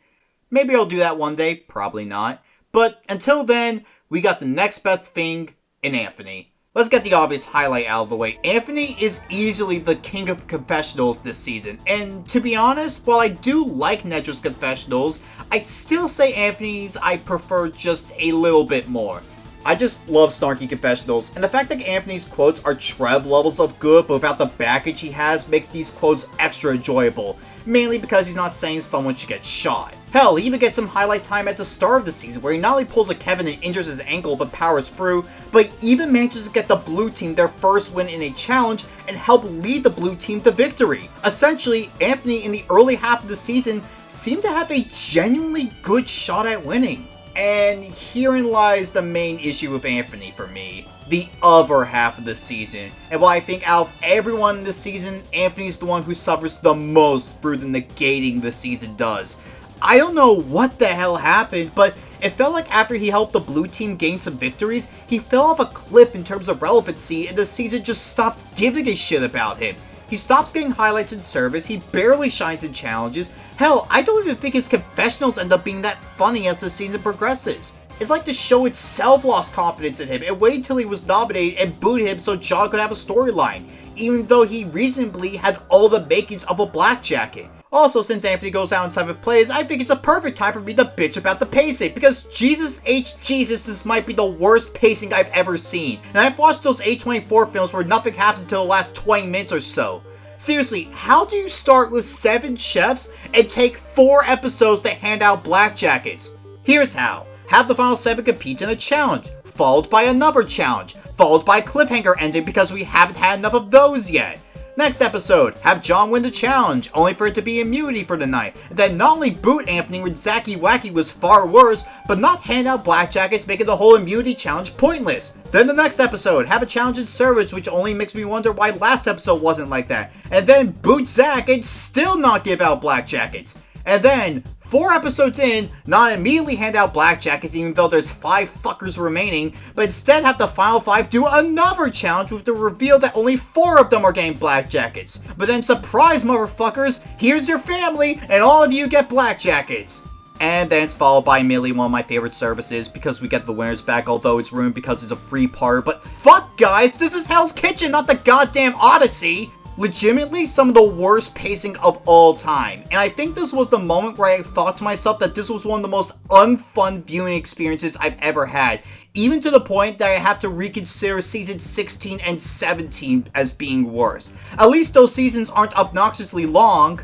Maybe I'll do that one day, probably not. But until then, we got the next best thing in Anthony. Let's get the obvious highlight out of the way. Anthony is easily the king of confessionals this season, and to be honest, while I do like Nedra's confessionals, I'd still say Anthony's I prefer just a little bit more. I just love snarky confessionals, and the fact that Anthony's quotes are Trev levels of good but without the baggage he has makes these quotes extra enjoyable, mainly because he's not saying someone should get shot. Hell, he even gets some highlight time at the start of the season where he not only pulls a Kevin and injures his ankle but powers through, but he even manages to get the blue team their first win in a challenge and help lead the blue team to victory. Essentially, Anthony in the early half of the season seemed to have a genuinely good shot at winning. And herein lies the main issue with Anthony for me. The other half of the season. And while I think out of everyone in this season, Anthony's the one who suffers the most through the negating the season does. I don't know what the hell happened, but it felt like after he helped the blue team gain some victories, he fell off a cliff in terms of relevancy and the season just stopped giving a shit about him. He stops getting highlights in service, he barely shines in challenges. Hell, I don't even think his confessionals end up being that funny as the season progresses. It's like the show itself lost confidence in him and waited till he was nominated and booed him so John could have a storyline, even though he reasonably had all the makings of a black jacket. Also, since Anthony goes out in 7th place, I think it's a perfect time for me to bitch about the pacing, because Jesus H. Jesus, this might be the worst pacing I've ever seen. And I've watched those A24 films where nothing happens until the last 20 minutes or so. Seriously, how do you start with 7 chefs and take 4 episodes to hand out black jackets? Here's how. Have the final 7 compete in a challenge, followed by another challenge, followed by a cliffhanger ending because we haven't had enough of those yet. Next episode, have John win the challenge, only for it to be immunity for the night. And then not only boot Anthony when Zacky Wacky was far worse, but not hand out black jackets, making the whole immunity challenge pointless. Then the next episode, have a challenge in service, which only makes me wonder why last episode wasn't like that. And then boot Zack and still not give out black jackets. And then 4 episodes in, not immediately hand out black jackets even though there's 5 fuckers remaining, but instead have the final 5 do another challenge with the reveal that only 4 of them are getting black jackets. But then surprise motherfuckers, here's your family and all of you get black jackets. And then it's followed by immediately one of my favorite services because we get the winners back, although it's ruined because it's a free part. But fuck guys, this is Hell's Kitchen, not the goddamn Odyssey! Legitimately some of the worst pacing of all time, and I think this was the moment where I thought to myself that this was one of the most unfun viewing experiences I've ever had, even to the point that I have to reconsider season 16 and 17 as being worse. At least those seasons aren't obnoxiously long.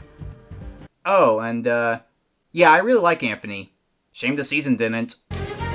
Oh, and yeah, I really like Anthony. Shame the season didn't.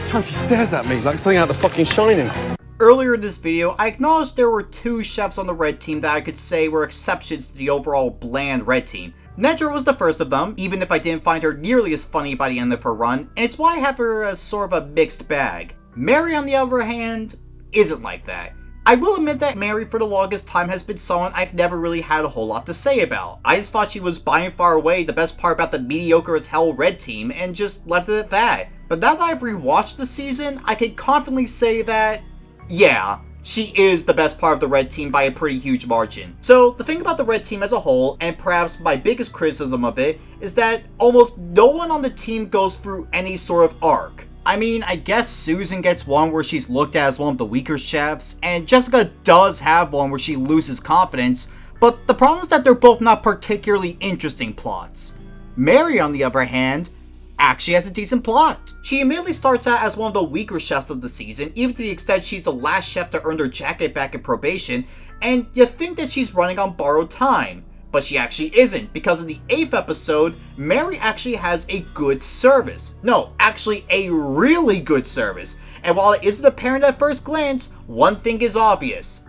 Time she stares at me like something out of The Fucking Shining. Earlier in this video, I acknowledged there were 2 chefs on the red team that I could say were exceptions to the overall bland red team. Nedra was the first of them, even if I didn't find her nearly as funny by the end of her run, and it's why I have her as sort of a mixed bag. Mary, on the other hand, isn't like that. I will admit that Mary for the longest time has been someone I've never really had a whole lot to say about. I just thought she was by and far away the best part about the mediocre as hell red team, and just left it at that. But now that I've rewatched the season, I can confidently say that yeah, she is the best part of the red team by a pretty huge margin. So the thing about the red team as a whole, and perhaps my biggest criticism of it, is that almost no one on the team goes through any sort of arc. I mean, I guess Susan gets one where she's looked at as one of the weaker chefs, and Jessica does have one where she loses confidence, but the problem is that they're both not particularly interesting plots. Mary, on the other hand, actually has a decent plot. She immediately starts out as one of the weaker chefs of the season, even to the extent she's the last chef to earn her jacket back in probation, and you think that she's running on borrowed time. But she actually isn't, because in the 8th episode, Mary actually has a good service. No, actually a really good service. And while it isn't apparent at first glance, one thing is obvious.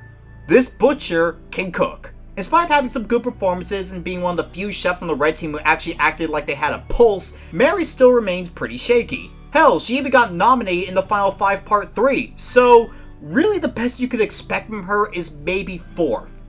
This butcher can cook. In spite of having some good performances and being one of the few chefs on the red team who actually acted like they had a pulse, Mary still remains pretty shaky. Hell, she even got nominated in the Final 5 Part 3, so really the best you could expect from her is maybe 4th.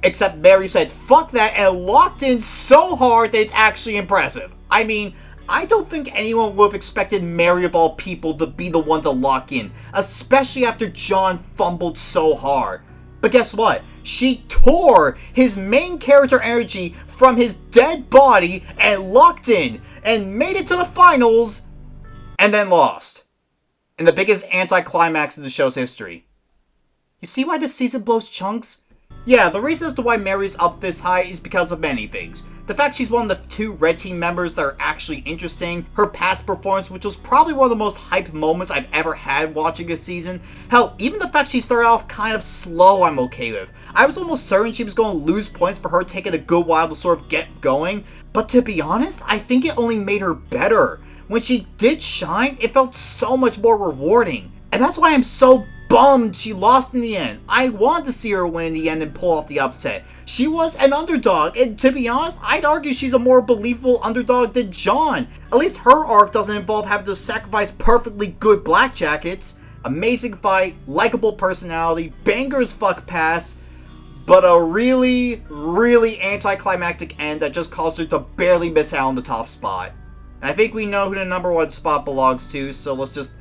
Except Mary said fuck that and locked in so hard that it's actually impressive. I mean, I don't think anyone would have expected Mary of all people to be the one to lock in, especially after John fumbled so hard. But guess what? She tore his main character energy from his dead body and locked in and made it to the finals and then lost. In the biggest anti-climax in the show's history. You see why this season blows chunks? Yeah, the reason as to why Mary's up this high is because of many things. The fact she's one of the 2 red team members that are actually interesting, her past performance, which was probably one of the most hyped moments I've ever had watching a season. Hell, even the fact she started off kind of slow I'm okay with. I was almost certain she was going to lose points for her taking a good while to sort of get going, but to be honest, I think it only made her better. When she did shine, it felt so much more rewarding. And that's why I'm so bummed she lost in the end. I wanted to see her win in the end and pull off the upset. She was an underdog, and to be honest, I'd argue she's a more believable underdog than John. At least her arc doesn't involve having to sacrifice perfectly good black jackets. Amazing fight, likable personality, banger as fuck pass, but a really, really anticlimactic end that just caused her to barely miss out on the top spot. And I think we know who the number 1 spot belongs to, so let's just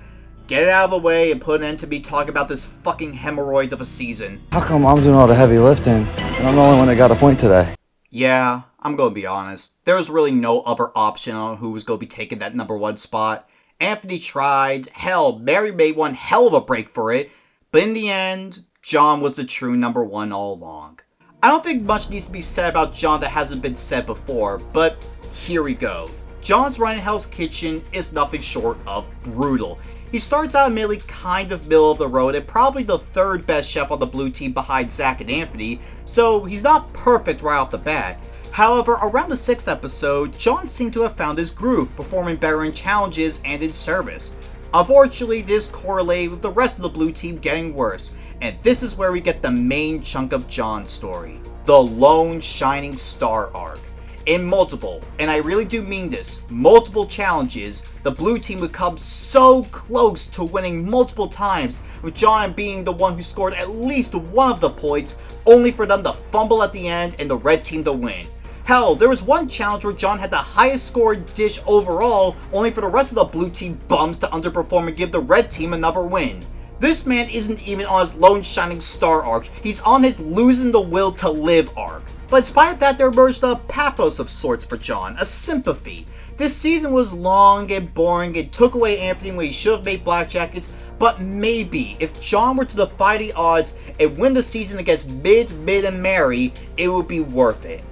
get it out of the way and put an end to me talking about this fucking hemorrhoid of a season. How come I'm doing all the heavy lifting and I'm the only one that got a point today? Yeah, I'm gonna be honest. There was really no other option on who was gonna be taking that number 1 spot. Anthony tried, hell, Mary made one hell of a break for it, but in the end, John was the true number 1 all along. I don't think much needs to be said about John that hasn't been said before, but here we go. John's run in Hell's Kitchen is nothing short of brutal. He starts out admittedly kind of middle of the road and probably the 3rd best chef on the blue team behind Zack and Anthony, so he's not perfect right off the bat. However, around the 6th episode, John seemed to have found his groove, performing better in challenges and in service. Unfortunately, this correlated with the rest of the blue team getting worse, and this is where we get the main chunk of John's story, the Lone Shining Star arc. In multiple, and I really do mean this, multiple challenges, the blue team would come so close to winning multiple times, with John being the one who scored at least one of the points, only for them to fumble at the end and the red team to win. Hell, there was one challenge where John had the highest scored dish overall, only for the rest of the blue team bums to underperform and give the red team another win. This man isn't even on his Lone Shining Star arc, he's on his losing the will to live arc. But in spite of that, there emerged a pathos of sorts for John, a sympathy. This season was long and boring and took away Anthony when he should have made black jackets, but maybe if John were to defy the odds and win the season against Mid, and Mary, it would be worth it.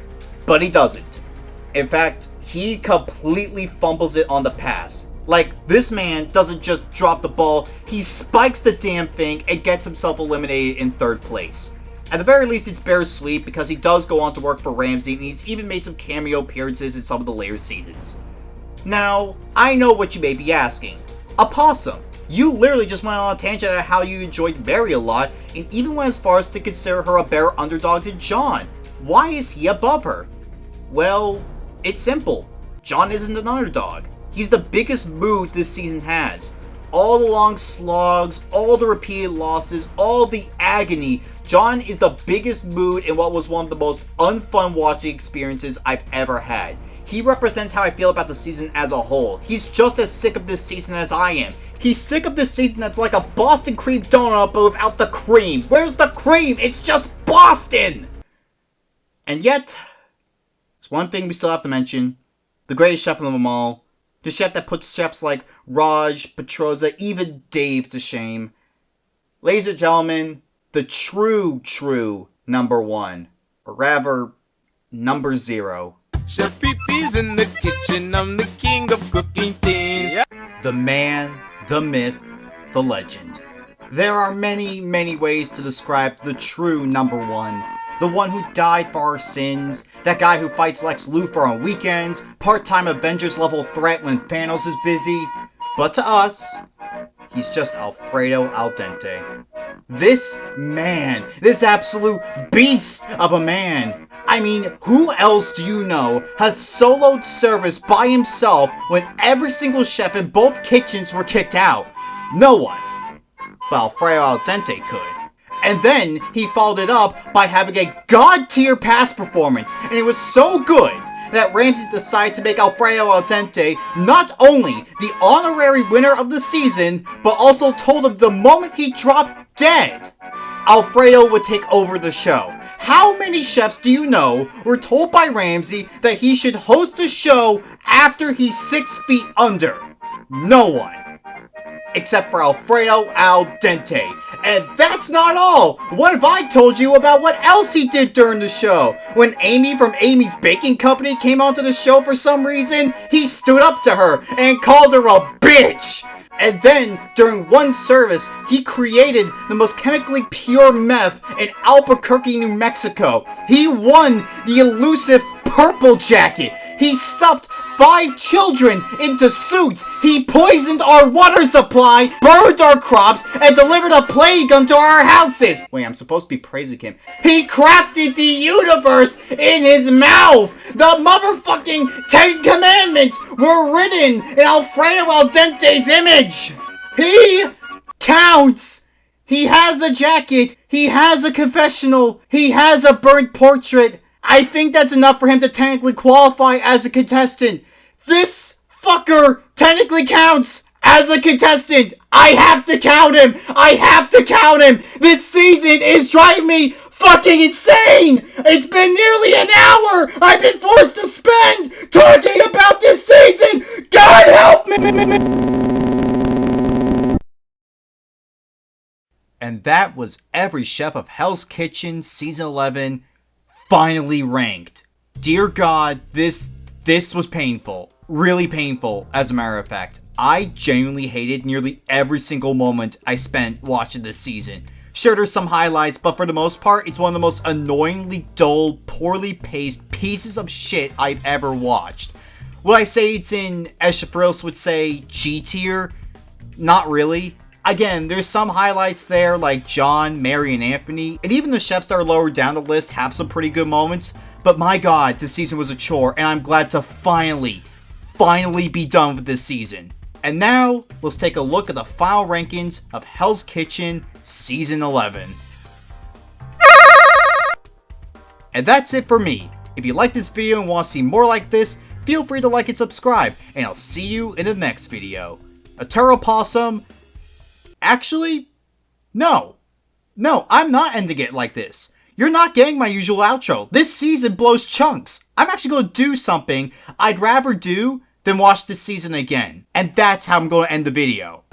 But he doesn't. In fact, he completely fumbles it on the pass. Like, this man doesn't just drop the ball, he spikes the damn thing and gets himself eliminated in 3rd place. At the very least, it's bittersweet because he does go on to work for Ramsay and he's even made some cameo appearances in some of the later seasons. Now, I know what you may be asking. Opossum, you literally just went on a tangent at how you enjoyed Mary a lot and even went as far as to consider her a better underdog than John. Why is he above her? Well, it's simple. John isn't an underdog. He's the biggest mood this season has. All the long slogs, all the repeated losses, all the agony, John is the biggest mood in what was one of the most unfun watching experiences I've ever had. He represents how I feel about the season as a whole. He's just as sick of this season as I am. He's sick of this season that's like a Boston cream donut but without the cream. Where's the cream? It's just Boston! And yet, there's one thing we still have to mention. The greatest chef of them all. The chef that puts chefs like Raj, Petroza, even Dave to shame. Ladies and gentlemen, the true number 1. Or rather, number 0. Chef Pee-Pee's in the kitchen, I'm the king of cooking things. The man, the myth, the legend. There are many, many ways to describe the true number 1. The one who died for our sins, that guy who fights Lex Luthor on weekends, part-time Avengers level threat when Thanos is busy. But to us, he's just Alfredo al dente. This man, this absolute beast of a man. I mean, who else do you know has soloed service by himself when every single chef in both kitchens were kicked out? No one. But Alfredo al dente could. And then he followed it up by having a god-tier pass performance, and it was so good that Ramsay decided to make Alfredo al dente not only the honorary winner of the season, but also told him the moment he dropped dead, Alfredo would take over the show. How many chefs do you know were told by Ramsay that he should host a show after he's 6 feet under? No one. except for Alfredo al dente. And that's not all! What have I told you about what else he did during the show? When Amy from Amy's Baking Company came onto the show for some reason, he stood up to her and called her a bitch! And then, during one service, he created the most chemically pure meth in Albuquerque, New Mexico. He won the elusive Purple Jacket. He stuffed 5 children into suits. He poisoned our water supply, burned our crops, and delivered a plague unto our houses. Wait, I'm supposed to be praising him. He crafted the universe in his mouth. The motherfucking 10 Commandments were written in Alfredo al dente's image. He counts. He has a jacket. He has a confessional. He has a burnt portrait. I think that's enough for him to technically qualify as a contestant. This fucker technically counts as a contestant. I have to count him. I have to count him. This season is driving me fucking insane. It's been nearly an hour I've been forced to spend talking about this season. God help me. And that was every chef of Hell's Kitchen season 11 finally ranked. Dear God, this was painful. Really painful, as a matter of fact. I genuinely hated nearly every single moment I spent watching this season. Sure, there's some highlights, but for the most part, it's one of the most annoyingly dull, poorly paced pieces of shit I've ever watched. Would I say it's in, as Shafril's would say, G tier? Not really. Again, there's some highlights there like John, Mary, and Anthony, and even the chefs that are lower down the list have some pretty good moments, but my God, this season was a chore, and I'm glad to finally be done with this season. And now, let's take a look at the final rankings of Hell's Kitchen Season 11. And that's it for me. If you like this video and want to see more like this, feel free to like and subscribe, and I'll see you in the next video. EternalOpossum. Actually, no, I'm not ending it like this. You're not getting my usual outro. This season blows chunks. I'm actually going to do something I'd rather do than watch this season again. And that's how I'm going to end the video.